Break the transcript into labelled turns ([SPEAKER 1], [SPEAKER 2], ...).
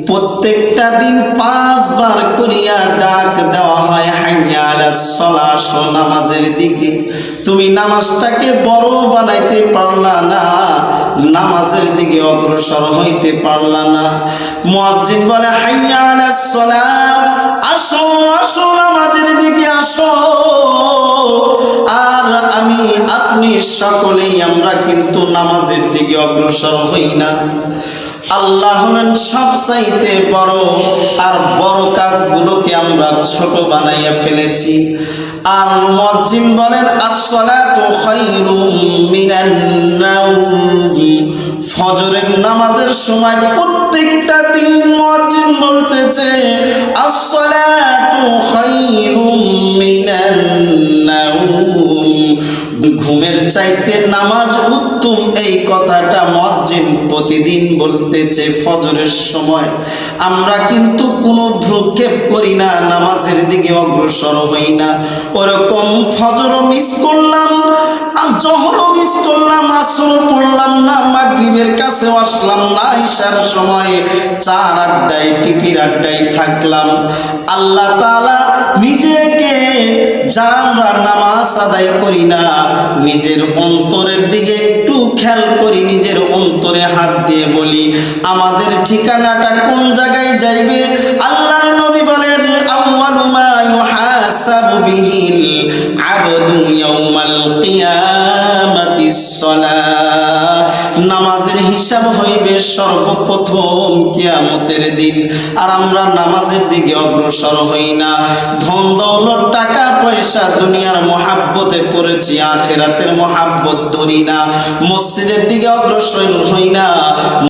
[SPEAKER 1] প্রত্যেকটা দিন 5 বার করিয়া ডাক দেওয়া হয়, হাইয়া আলাস সালাহ, আসো নামাজের দিকে। তুমি নামাজটাকে বড় বানাইতে পারলা না, নামাজের দিকে অগ্রসর হইতে পারলা না। মুয়াজ্জিন বলে, হাইয়া আলাস সালাহ, আসো আসো নামাজের দিকে আসো। আর আমি আপনি সকলেই আমরা কিন্তু নামাজের দিকে অগ্রসর হই না। আল্লাহ হলেন সবচাইতে বড়, আর বড় কাজগুলোকে আমরা ছোট বানাইয়া ফেলেছি। আর মুয়াজ্জিন বলেন, আসসালাতু খায়রুম মিনান নাওম, ফজরের নামাজের সময় প্রত্যেকটা দিন মুয়াজ্জিন বলতেছে, আসসালাতু খায়রুম মিনান নাওম, ঘুমের চাইতে নামাজ উত্তম। এই কথাটা মুয়াজ্জিন প্রতিদিন বলতেছে ফজরের সময়। আমরা কিন্তু কোনো ভ্রুক্ষেপ করি না, নামাজের দিকে অগ্রসর হই না। ওরকম ফজরও মিস করলাম, আর জোহরও মিস করলাম, আসরও পড়লাম না, মাগরিবের কাছেও আসলাম না, ইশার সময় চার আড্ডায় টিপির আড্ডায় থাকলাম। আল্লাহ তাআলা নিজেকে, যারা আমরা নামাজ আদায় করি না, নিজের অন্তরের দিকে একটু খেয়াল করি, নিজের অন্তরে হাত দিয়ে বলি, আমাদের ঠিকানাটা কোন জায়গায় যাইবে? আল্লাহর নবী বলেন, আউয়ালু মা ইউহাসাবু বিহিল আবদু ইয়াউমাল কিয়ামাতিস সালাহ, নামাজের হিসাব হইবে সর্বপ্রথম কিয়ামতের দিন। আর আমরা নামাজের দিকে অগ্রসর হই না। ধন দৌলত, টাকা পয়সা, দুনিয়ার মহাব্বতে পড়েছি, আখিরাতের মহাব্বত ধরি না। মসজিদের দিকে অগ্রসর হই না।